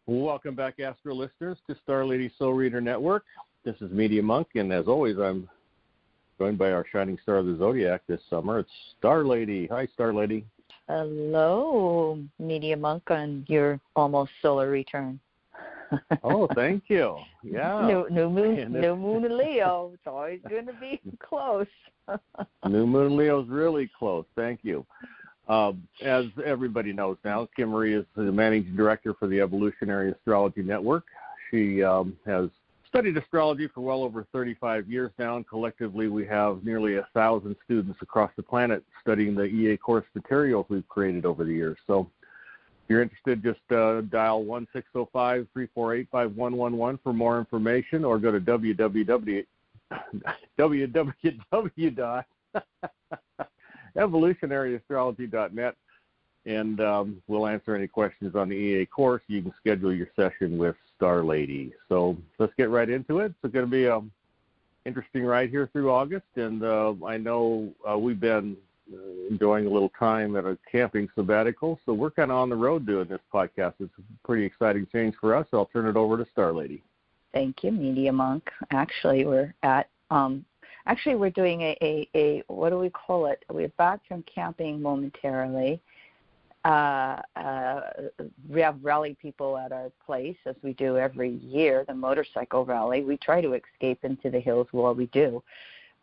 Welcome back, Astro listeners, to Star Lady Soul Reader Network. This is Media Monk, and as always, I'm joined by our shining star of the zodiac this summer. It's Star Lady. Hi, Star Lady. Hello, Media Monk, on your almost solar return. Oh, thank you. Yeah. New moon in Leo. It's always going to be close. New moon Leo is really close. Thank you. As everybody knows now, Kim Marie is the managing director for the Evolutionary Astrology Network. She has studied astrology for well over 35 years now, and collectively we have nearly 1,000 students across the planet studying the EA course materials we've created over the years. So if you're interested, just dial 1-605-348-5111 for more information, or go to www.evolutionaryastrology.net, and we'll answer any questions on the EA course. You can schedule your session with Star Lady. So let's get right into it. It's going to be an interesting ride here through August, and I know we've been enjoying a little time at a camping sabbatical, so we're kind of on the road doing this podcast. It's a pretty exciting change for us, so I'll turn it over to Star Lady. Thank you, Media Monk. Actually, we're at we're doing a what do we call it? We're back from camping momentarily. We have rally people at our place, as we do every year, the motorcycle rally. We try to escape into the hills while we do.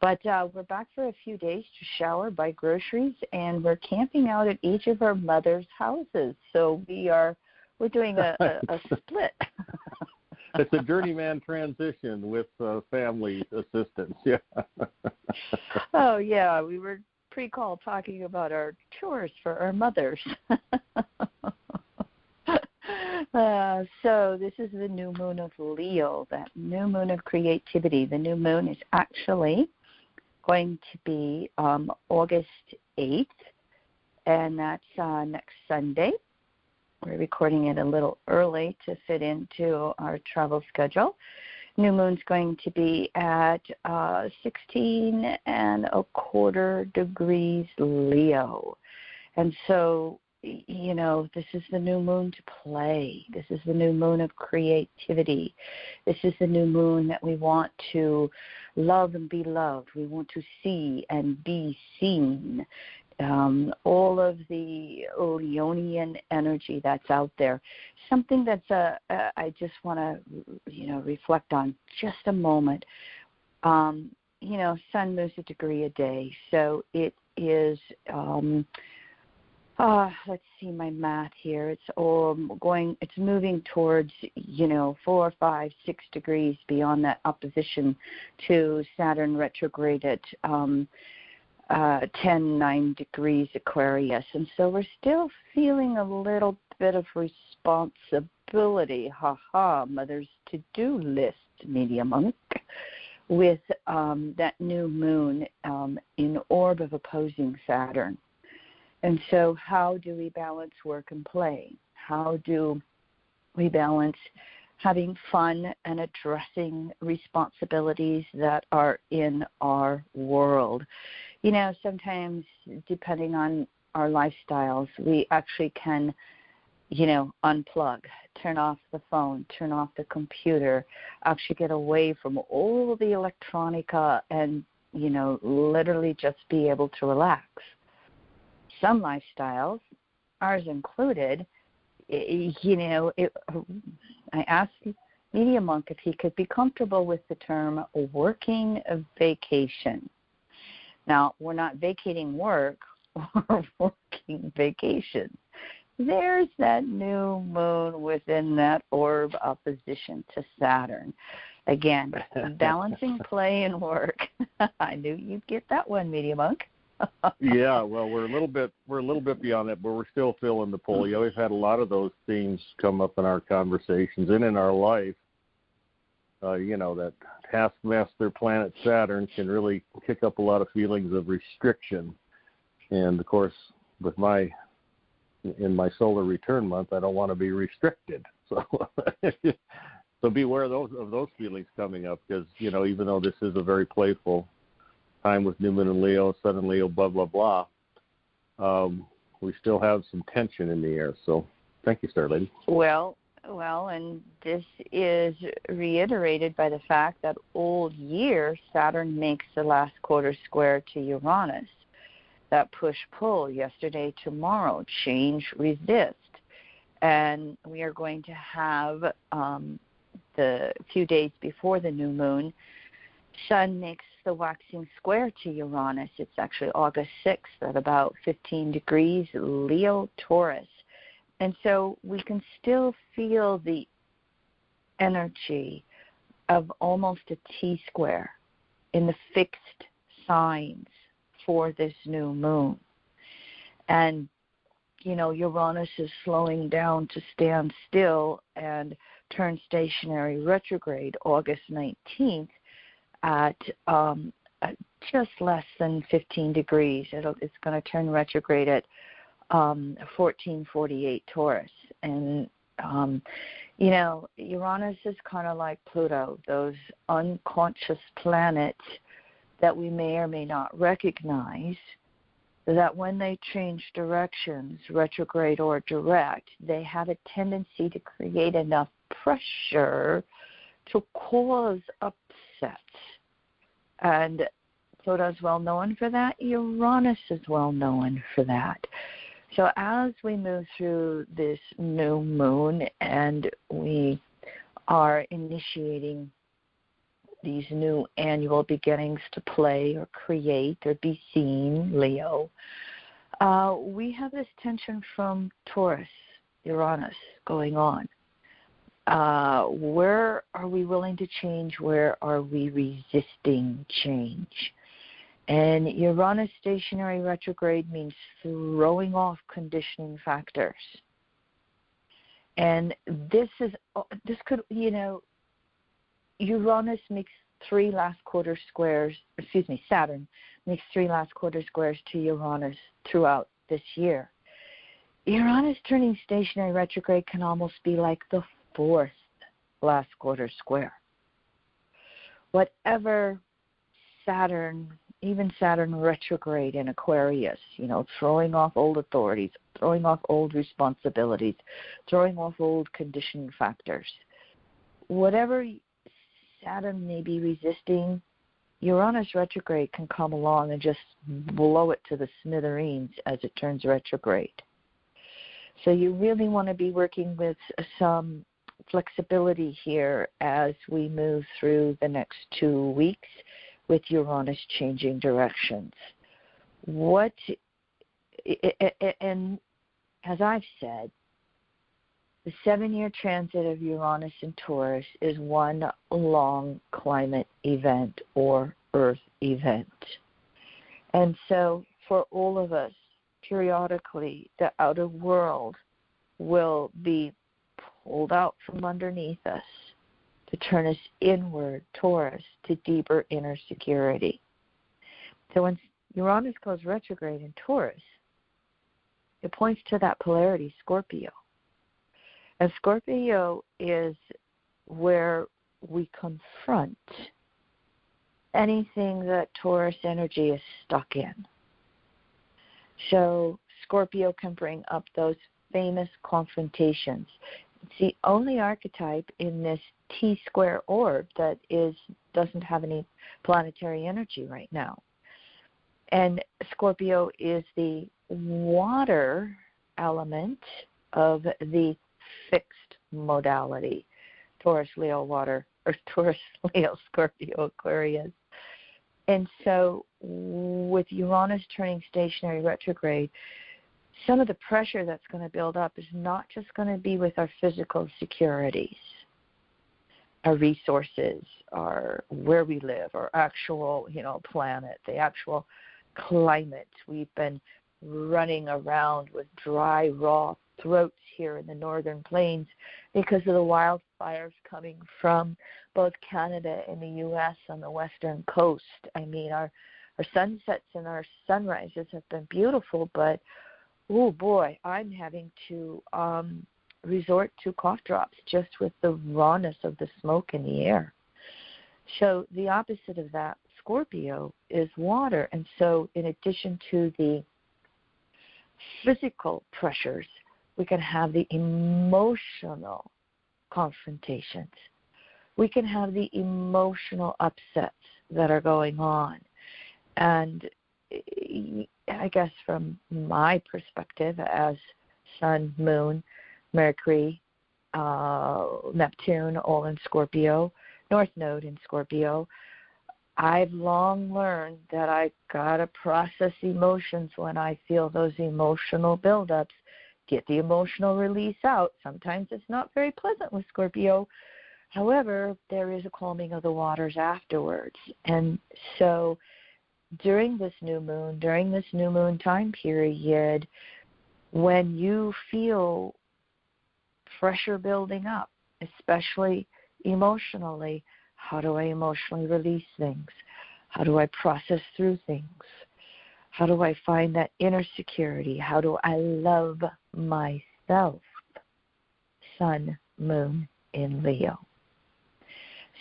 But we're back for a few days to shower, buy groceries, and we're camping out at each of our mother's houses. So we're doing a split. It's a journeyman transition with family assistance. Yeah. Oh, yeah. We were pre-call talking about our chores for our mothers. So this is the new moon of Leo, that new moon of creativity. The new moon is actually going to be August 8th, and that's next Sunday. We're recording it a little early to fit into our travel schedule. New moon's going to be at 16.25 degrees Leo. And so, you know, this is the new moon to play. This is the new moon of creativity. This is the new moon that we want to love and be loved. We want to see and be seen. All of the Leonian energy that's out there. Something that's I just want to, reflect on just a moment. Sun moves a degree a day, so it is. Let's see my math here. It's moving towards 4, 5, 6 degrees beyond that opposition to Saturn retrograde at 9 degrees Aquarius. And so we're still feeling a little bit of responsibility, mother's to-do list, Media Monk, with that new moon in orb of opposing Saturn. And so how do we balance work and play? How do we balance having fun and addressing responsibilities that are in our world? Sometimes, depending on our lifestyles, we actually can, unplug, turn off the phone, turn off the computer, actually get away from all the electronica and, literally just be able to relax. Some lifestyles, ours included, I asked Media Monk if he could be comfortable with the term working vacation. Now, we're not vacating work, we're working vacation. There's that new moon within that orb opposition to Saturn. Again, balancing play and work. I knew you'd get that one, Media Monk. Yeah, well, we're a little bit beyond that, but we're still feeling the pull. We've had a lot of those themes come up in our conversations and in our life. That taskmaster planet Saturn can really kick up a lot of feelings of restriction. And of course, in my solar return month, I don't want to be restricted. So, so beware of those feelings coming up, because even though this is a very playful time with New Moon and Leo, Sun and Leo, blah blah blah, we still have some tension in the air. So, thank you, Star Lady. Well, Well, and this is reiterated by the fact that all year Saturn makes the last quarter square to Uranus. That push-pull, yesterday, tomorrow, change, resist. And we are going to have the few days before the new moon, Sun makes the waxing square to Uranus. It's actually August 6th at about 15 degrees, Leo, Taurus. And so we can still feel the energy of almost a T-square in the fixed signs for this new moon. And, you know, Uranus is slowing down to stand still and turn stationary retrograde August 19th at just less than 15 degrees. It's going to turn retrograde at 1448 Taurus. And, you know, Uranus is kind of like Pluto, those unconscious planets that we may or may not recognize, that when they change directions, retrograde or direct, they have a tendency to create enough pressure to cause upsets. And Pluto is well known for that. Uranus is well known for that. So as we move through this new moon and we are initiating these new annual beginnings to play or create or be seen, Leo, we have this tension from Taurus, Uranus, going on. Where are we willing to change? Where are we resisting change? And Uranus stationary retrograde means throwing off conditioning factors. And this could, you know, Uranus makes Saturn makes 3 last quarter squares to Uranus throughout this year. Uranus turning stationary retrograde can almost be like the 4th last quarter square. Whatever Saturn, even Saturn retrograde in Aquarius, you know, throwing off old authorities, throwing off old responsibilities, throwing off old conditioning factors. Whatever Saturn may be resisting, Uranus retrograde can come along and just blow it to the smithereens as it turns retrograde. So you really want to be working with some flexibility here as we move through the next 2 weeks with Uranus changing directions. And as I've said, the 7-year transit of Uranus and Taurus is one long climate event or Earth event. And so for all of us, periodically, the outer world will be pulled out from underneath us to turn us inward, Taurus, to deeper inner security. So when Uranus goes retrograde in Taurus, it points to that polarity, Scorpio. And Scorpio is where we confront anything that Taurus energy is stuck in. So Scorpio can bring up those famous confrontations. It's the only archetype in this T-square orb that doesn't have any planetary energy right now. And Scorpio is the water element of the fixed modality, Taurus, Leo, water, or Taurus, Leo, Scorpio, Aquarius. And so with Uranus turning stationary retrograde, some of the pressure that's going to build up is not just going to be with our physical securities, our resources, our where we live, our actual, planet, the actual climate. We've been running around with dry, raw throats here in the northern plains because of the wildfires coming from both Canada and the U.S. on the western coast. I mean, our sunsets and our sunrises have been beautiful, but, oh boy, I'm having to resort to cough drops just with the rawness of the smoke in the air. So the opposite of that, Scorpio, is water. And so in addition to the physical pressures, we can have the emotional confrontations. We can have the emotional upsets that are going on. And I guess from my perspective as Sun, Moon, Mercury, Neptune, all in Scorpio, North Node in Scorpio, I've long learned that I got to process emotions when I feel those emotional buildups, get the emotional release out. Sometimes it's not very pleasant with Scorpio. However, there is a calming of the waters afterwards. And so during this new moon time period, when you feel pressure building up, especially emotionally, how do I emotionally release things? How do I process through things? How do I find that inner security? How do I love myself? Sun, Moon in Leo.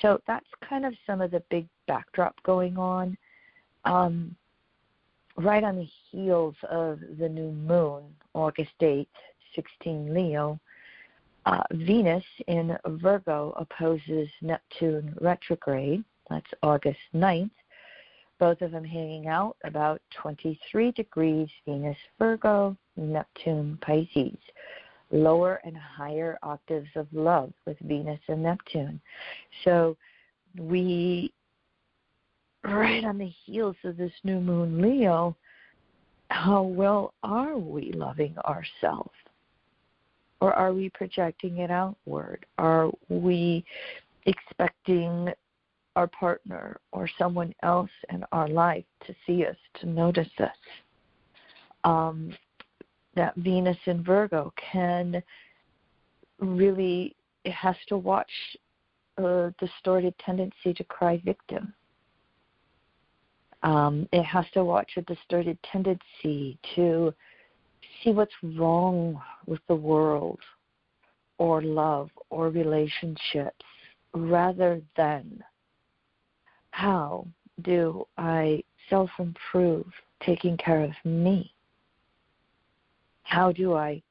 So that's kind of some of the big backdrop going on. Right on the heels of the new moon, August 8th, 16 Leo, Venus in Virgo opposes Neptune retrograde. That's August 9th. Both of them hanging out about 23 degrees, Venus Virgo, Neptune Pisces. Lower and higher octaves of love with Venus and Neptune. So we, right on the heels of this new moon Leo, how well are we loving ourselves? Or are we projecting it outward? Are we expecting our partner or someone else in our life to see us, to notice us? That Venus in Virgo can really, it has to watch a distorted tendency to cry victim. It has to watch a distorted tendency to see what's wrong with the world or love or relationships, rather than how do I self-improve taking care of me? How do I,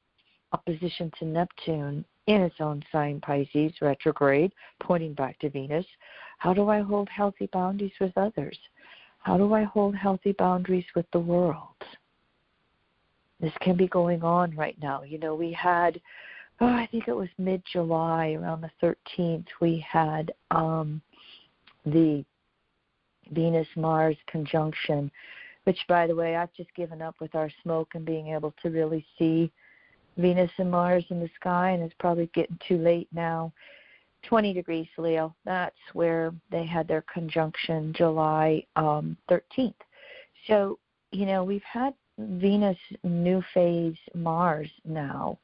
opposition to Neptune in its own sign, Pisces, retrograde, pointing back to Venus, how do I hold healthy boundaries with others? How do I hold healthy boundaries with the world? This can be going on right now. You know, we had, I think it was mid-July, around the 13th, we had the Venus-Mars conjunction, which, by the way, I've just given up with our smoke and being able to really see Venus and Mars in the sky, and it's probably getting too late now. 20 degrees Leo, that's where they had their conjunction July 13th. So, you know, we've had Venus new phase Mars now.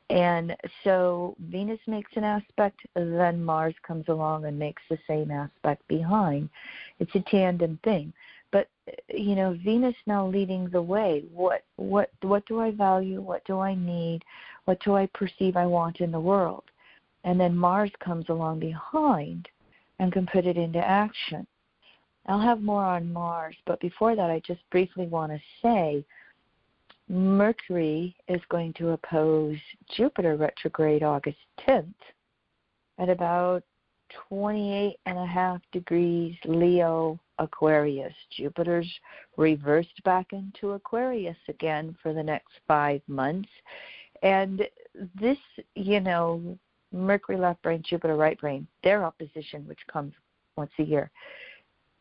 And so Venus makes an aspect, then Mars comes along and makes the same aspect behind. It's a tandem thing. But, you know, Venus now leading the way. What do I value? What do I need? What do I perceive I want in the world? And then Mars comes along behind and can put it into action. I'll have more on Mars, but before that, I just briefly want to say Mercury is going to oppose Jupiter retrograde August 10th at about 28.5 degrees Leo Aquarius. Jupiter's reversed back into Aquarius again for the next 5 months. And this, you know, Mercury left brain, Jupiter right brain, their opposition, which comes once a year.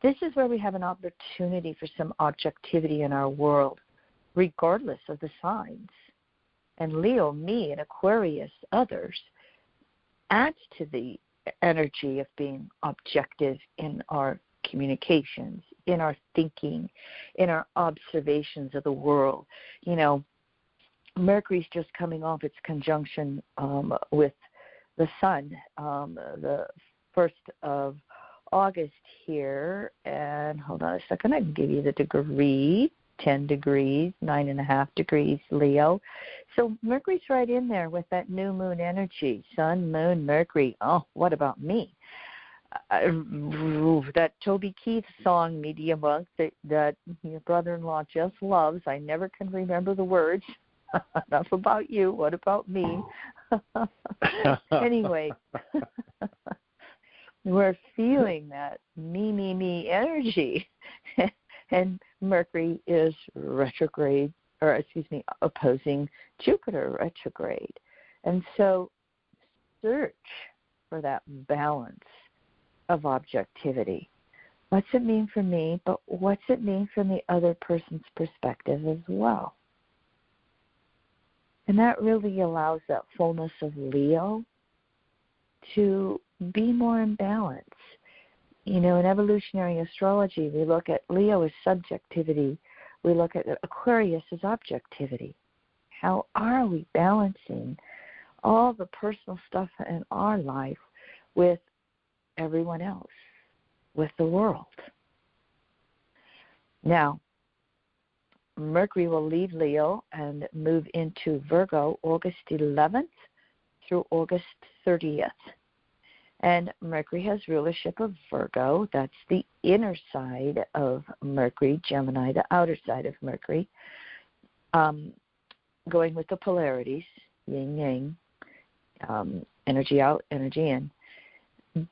This is where we have an opportunity for some objectivity in our world, regardless of the signs. And Leo, me, and Aquarius, others, adds to the energy of being objective in our communications, in our thinking, in our observations of the world. You know, Mercury's just coming off its conjunction with the Sun, the 1st of August here. And hold on a second, I can give you the degree. 10 degrees, 9.5 degrees Leo. So Mercury's right in there with that new moon energy. Sun, Moon, Mercury. Oh, what about me? That Toby Keith song, Media Monk, that your brother-in-law just loves. I never can remember the words. Enough about you. What about me? Anyway, we're feeling that me energy. And Mercury is retrograde, opposing Jupiter retrograde. And so search for that balance of objectivity. What's it mean for me, but what's it mean from the other person's perspective as well? And that really allows that fullness of Leo to be more in balance. You know, in evolutionary astrology, we look at Leo as subjectivity. We look at Aquarius as objectivity. How are we balancing all the personal stuff in our life with everyone else, with the world? Now, Mercury will leave Leo and move into Virgo August 11th through August 30th. And Mercury has rulership of Virgo. That's the inner side of Mercury, Gemini, the outer side of Mercury. Going with the polarities, yin-yang, energy out, energy in.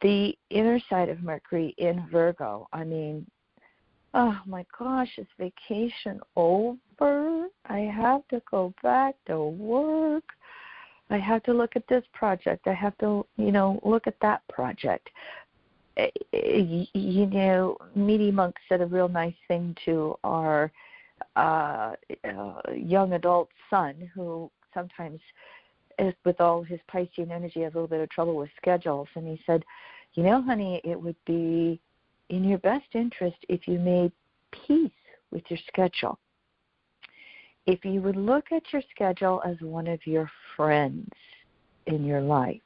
The inner side of Mercury in Virgo, I mean, oh my gosh, is vacation over? I have to go back to work. I have to look at this project. I have to, look at that project. Meaty Monk said a real nice thing to our young adult son, who sometimes, with all his Piscean energy, has a little bit of trouble with schedules. And he said, honey, it would be in your best interest if you made peace with your schedule. If you would look at your schedule as one of your friends in your life.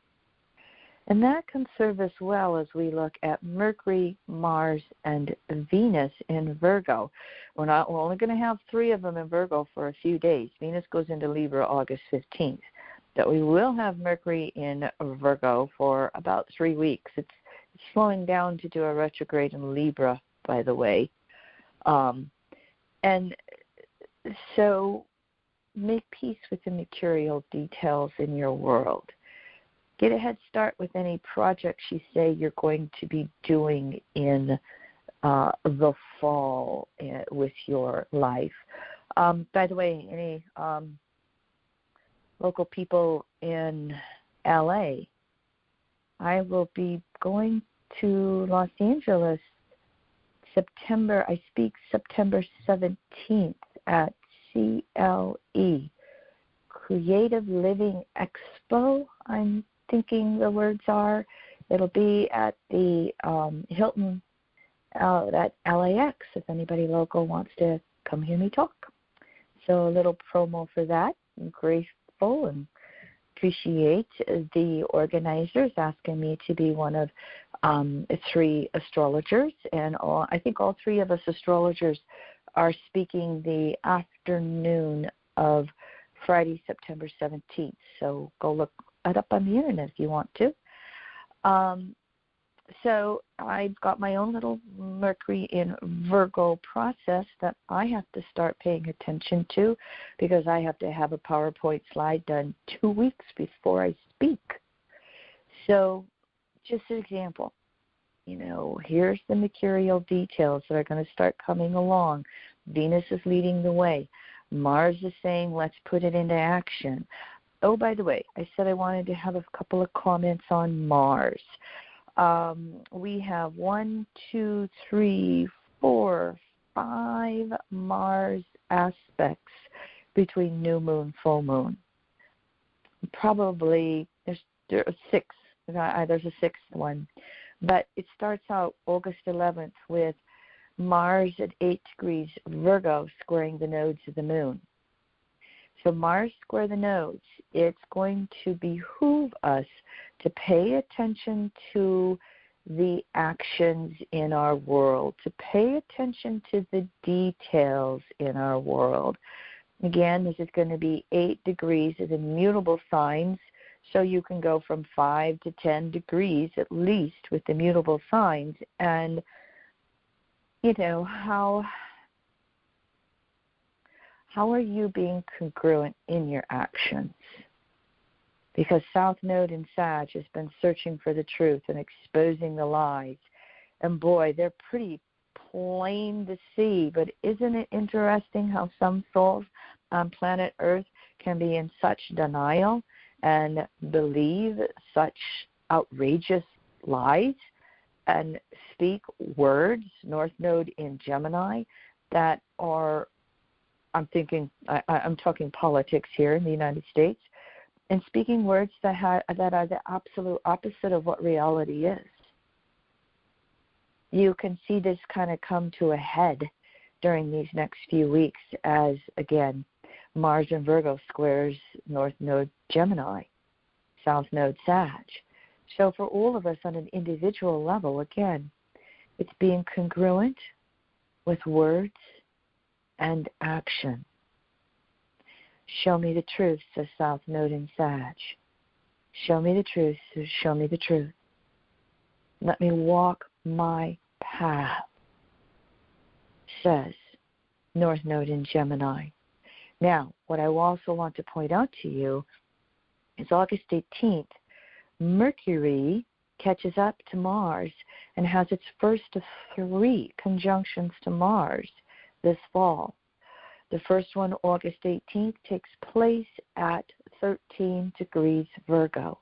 And that can serve us well as we look at Mercury, Mars, and Venus in Virgo. We're only going to have 3 of them in Virgo for a few days. Venus goes into Libra August 15th. But we will have Mercury in Virgo for about 3 weeks. It's slowing down to do a retrograde in Libra, by the way. And so make peace with the mercurial details in your world. Get a head start with any projects you say you're going to be doing in the fall with your life. By the way, any local people in LA, I will be going to Los Angeles I speak September 17th at CLE, Creative Living Expo, I'm thinking the words are. It'll be at the Hilton at LAX, if anybody local wants to come hear me talk. So a little promo for that. I'm grateful and appreciate the organizers asking me to be one of 3 astrologers, and I think all 3 of us astrologers are speaking the afternoon of Friday, September 17th. So go look it up on the internet if you want to. So I've got my own little Mercury in Virgo process that I have to start paying attention to, because I have to have a PowerPoint slide done 2 weeks before I speak. So just an example, here's the mercurial details that are going to start coming along. Venus is leading the way. Mars is saying, let's put it into action. Oh, by the way, I said I wanted to have a couple of comments on Mars. We have 1, 2, 3, 4, 5 Mars aspects between new moon, full moon. Probably there's 6. There's a 6th one. But it starts out August 11th with Mars at 8 degrees Virgo squaring the nodes of the moon. So Mars square the nodes. It's going to behoove us to pay attention to the actions in our world, to pay attention to the details in our world. Again, this is going to be 8 degrees of immutable signs, so you can go from 5 to 10 degrees at least with the mutable signs. And, how are you being congruent in your actions? because South Node in Sag has been searching for the truth and exposing the lies. And boy, they're pretty plain to see, but isn't it interesting how some souls on planet Earth can be in such denial and believe such outrageous lies and speak words, North Node in Gemini, that are, I'm talking politics here in the United States, and speaking words that are the absolute opposite of what reality is. You can see this kind of come to a head during these next few weeks as, again, Mars in Virgo squares North Node Gemini, South Node Sag. So for all of us on an individual level, again, it's being congruent with words and action. Show me the truth, says South Node in Sag. Show me the truth, says show me the truth. Let me walk my path, says North Node in Gemini. Now, what I also want to point out to you is August 18th, Mercury catches up to Mars and has its first of 3 conjunctions to Mars this fall. The first one, August 18th, takes place at 13 degrees Virgo.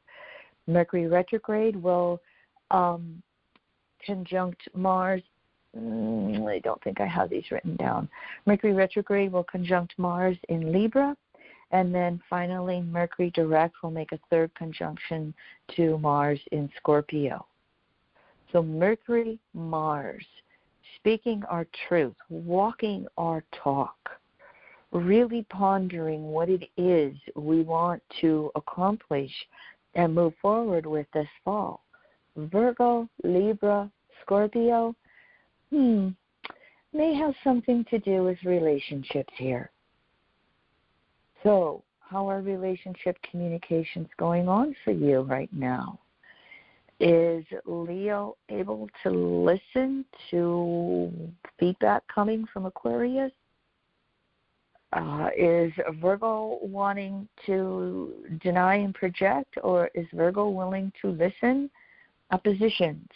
Mercury retrograde will conjunct Mars. I don't think I have these written down. Mercury retrograde will conjunct Mars in Libra, and then finally Mercury direct will make a 3rd conjunction to Mars in Scorpio. So Mercury, Mars, speaking our truth, walking our talk, really pondering what it is we want to accomplish and move forward with this fall. Virgo, Libra, Scorpio, may have something to do with relationships here. So, how are relationship communications going on for you right now? Is Leo able to listen to feedback coming from Aquarius? Is Virgo wanting to deny and project, or is Virgo willing to listen? Oppositions,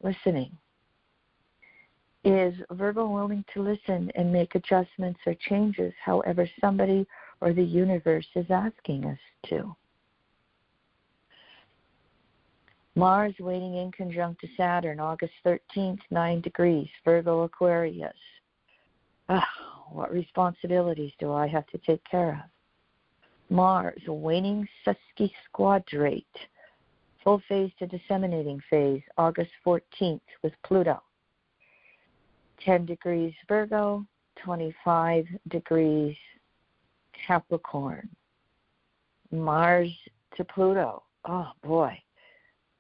listening. Is Virgo willing to listen and make adjustments or changes however somebody or the universe is asking us to? Mars waiting in conjunct to Saturn, August 13th, 9 degrees, Virgo Aquarius. What responsibilities do I have to take care of? Mars waning sesquisquadrate, full phase to disseminating phase, August 14th with Pluto. 10 degrees Virgo, 25 degrees Capricorn. Mars to Pluto. Oh, boy.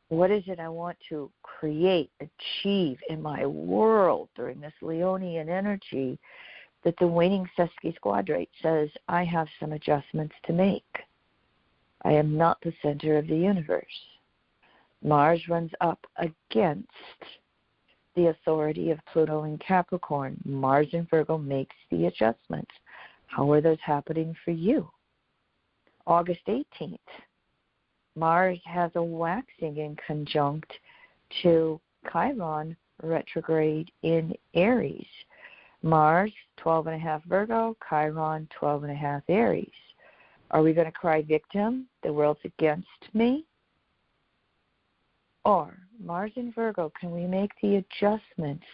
What is it I want to create, achieve in my world during this Leonian energy that the waning sesquisquadrate says I have some adjustments to make? I am not the center of the universe. Mars runs up against the authority of Pluto in Capricorn. Mars in Virgo makes the adjustments. How are those happening for you? August 18th, Mars has a waxing in conjunct to Chiron retrograde in Aries. Mars, 12.5 Virgo, Chiron, 12.5 Aries. Are we going to cry victim? The world's against me? Or Mars in Virgo, can we make the adjustments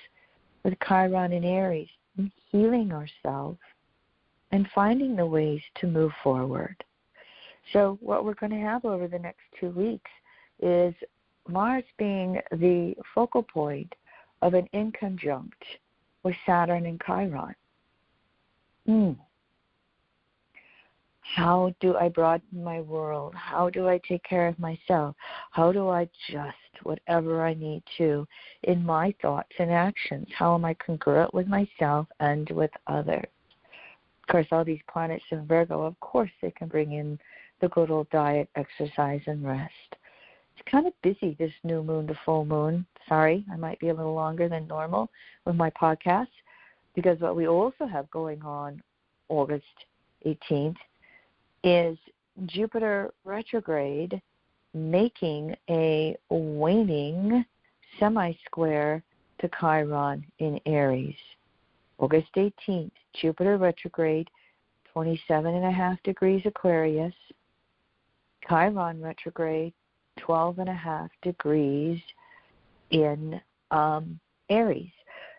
with Chiron in Aries, healing ourselves and finding the ways to move forward? So what we're going to have over the next 2 weeks is Mars being the focal point of an inconjunct with Saturn and Chiron. How do I broaden my world? How do I take care of myself? How do I adjust whatever I need to in my thoughts and actions? How am I congruent with myself and with others? Of course, all these planets in Virgo, of course, they can bring in the good old diet, exercise, and rest. It's kind of busy, this new moon to full moon. Sorry, I might be a little longer than normal with my podcast, because what we also have going on August 18th is Jupiter retrograde making a waning semi-square to Chiron in Aries. August 18th, Jupiter retrograde, 27.5 degrees Aquarius. Chiron retrograde, 12.5 degrees in Aries.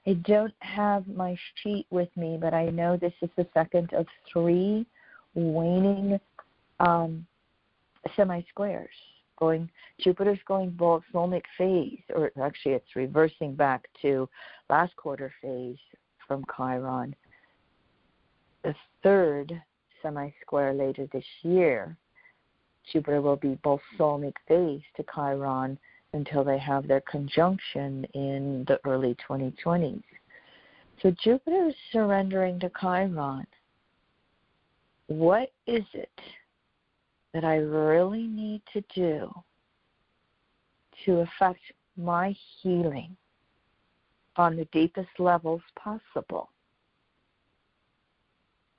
I don't have my sheet with me, but I know this is the second of 3 waning semi-squares. Jupiter's going balsamic phase, or actually it's reversing back to last quarter phase from Chiron. The third semi-square later this year, Jupiter will be balsamic phase to Chiron until they have their conjunction in the early 2020s. So Jupiter is surrendering to Chiron. What is it that I really need to do to affect my healing on the deepest levels possible?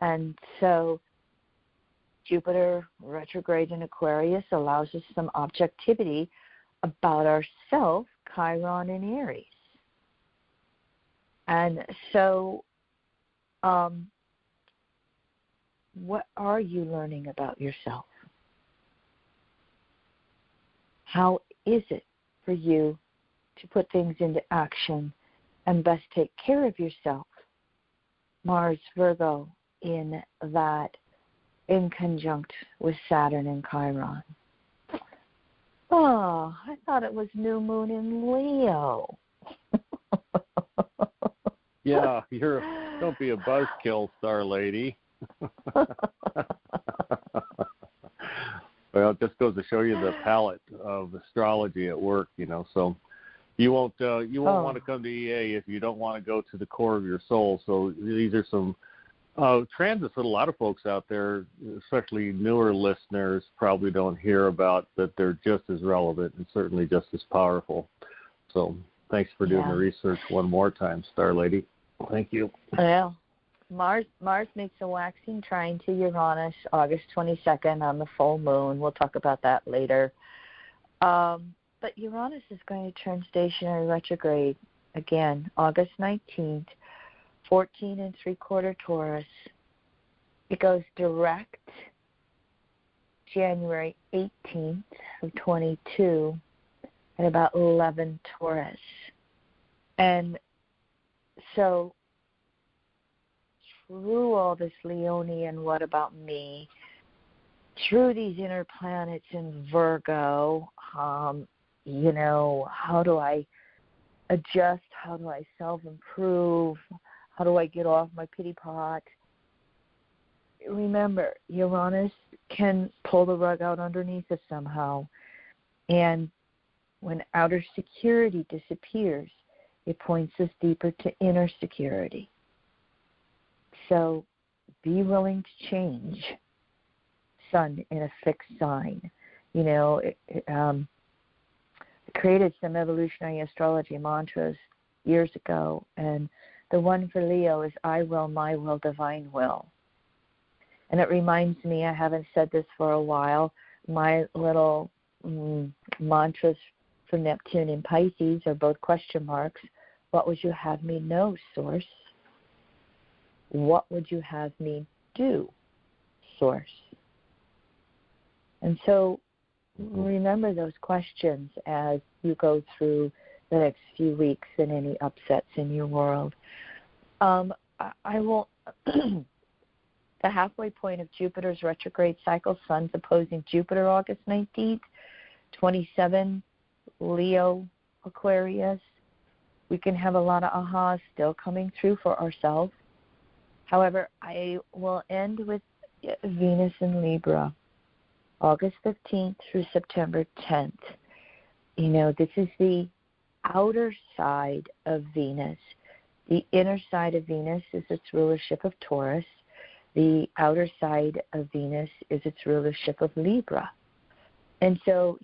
And so Jupiter retrograde in Aquarius allows us some objectivity about ourselves, Chiron in Aries. And so what are you learning about yourself? How is it for you to put things into action and best take care of yourself? Mars, Virgo, in conjunct with Saturn and Chiron. Oh, I thought it was new moon in Leo. Yeah, don't be a buzzkill, Star Lady. Well, it just goes to show you the palette of astrology at work, so you won't want to come to EA if you don't want to go to the core of your soul. So these are some transits that a lot of folks out there, especially newer listeners, probably don't hear about, but they're just as relevant and certainly just as powerful. So thanks for doing the research one more time, Star Lady. Thank you. Well, Mars makes a waxing trine to Uranus August 22nd on the full moon. We'll talk about that later. But Uranus is going to turn stationary retrograde again August 19th, 14 3/4 Taurus. It goes direct January 18th of 22 at about 11 Taurus. And so through all this Leonian what about me, through these inner planets in Virgo, how do I adjust? How do I self-improve? How do I get off my pity pot? Remember, Uranus can pull the rug out underneath us somehow. And when outer security disappears, it points us deeper to inner security. So be willing to change. Sun in a fixed sign. It created some evolutionary astrology mantras years ago, and the one for Leo is I will, my will, divine will. And it reminds me, I haven't said this for a while, my little mantras for Neptune and Pisces are both question marks. What would you have me know, Source? What would you have me do, Source? And so remember those questions as you go through the next few weeks and any upsets in your world. I will. The halfway point of Jupiter's retrograde cycle, Sun's opposing Jupiter August 19th, 27 Leo Aquarius. We can have a lot of ahas still coming through for ourselves. However, I will end with Venus in Libra, August 15th through September 10th. This is the outer side of Venus. The inner side of Venus is its rulership of Taurus. The outer side of Venus is its rulership of Libra. And so,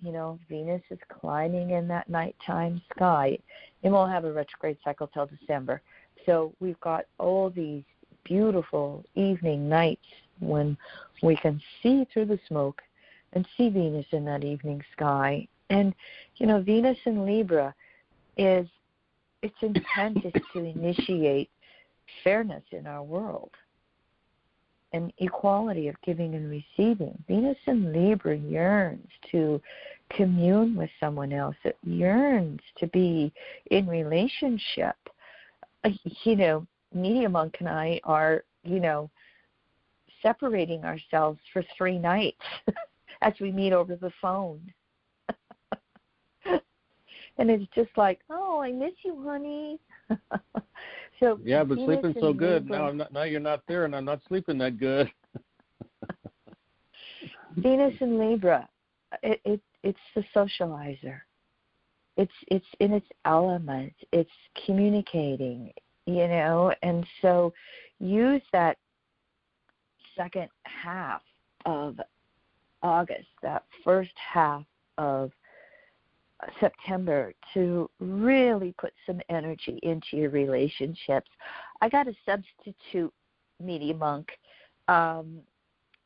Venus is climbing in that nighttime sky. It won't have a retrograde cycle till December. So we've got all these beautiful evening, nights, when we can see through the smoke and see Venus in that evening sky. And, Venus in Libra its intent is to initiate fairness in our world and equality of giving and receiving. Venus in Libra yearns to commune with someone else. It yearns to be in relationship. Media Monk and I are, separating ourselves for 3 nights as we meet over the phone. And it's just like, oh, I miss you, honey. So yeah, but Venus sleeping so good. Libra, Now you're not there, and I'm not sleeping that good. Venus in Libra, it's the socializer. It's in its element. It's communicating, and so use that second half of August, that first half of September to really put some energy into your relationships. I got a substitute Media Monk.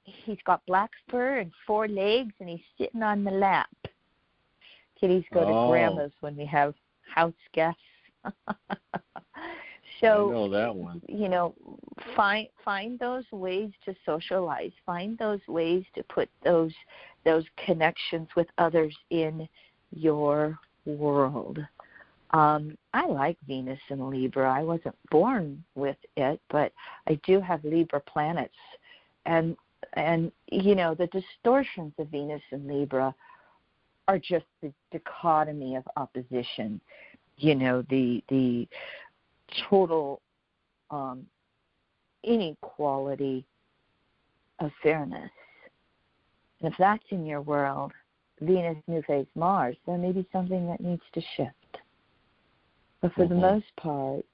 He's got black fur and 4 legs, and he's sitting on the lap. Kitties go to grandma's when we have house guests. So, I know that one. Find those ways to socialize. Find those ways to put those connections with others in your world. I like Venus in Libra. I wasn't born with it, but I do have Libra planets, and the distortions of Venus in Libra are just the dichotomy of opposition. The total inequality of fairness. And if that's in your world, Venus, new phase Mars, there may be something that needs to shift. But for the most part,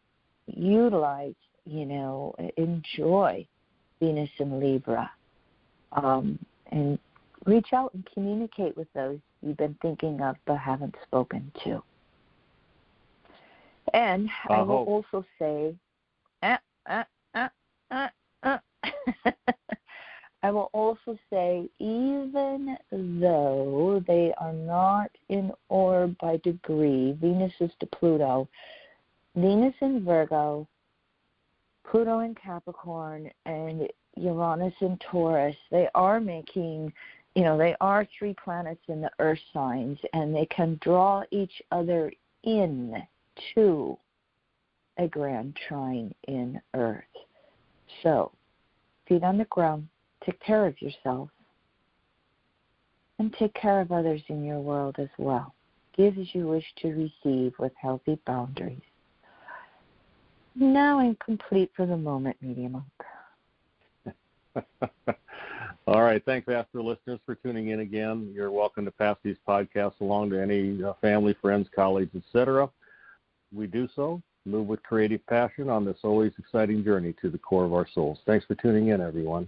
utilize, enjoy Venus in Libra, and reach out and communicate with those you've been thinking of but haven't spoken to. And I will also say, I will also say, even though they are not in orb by degree, Venus is to Pluto, Venus in Virgo, Pluto in Capricorn, and Uranus in Taurus, they are making, they are 3 planets in the earth signs, and they can draw each other in to a grand trine in earth. So, feet on the ground, take care of yourself, and take care of others in your world as well. Give as you wish to receive with healthy boundaries. Now I'm complete for the moment, Media Monk. All right. Thanks, Astro listeners, for tuning in again. You're welcome to pass these podcasts along to any family, friends, colleagues, etc. We do so. Move with creative passion on this always exciting journey to the core of our souls. Thanks for tuning in, everyone.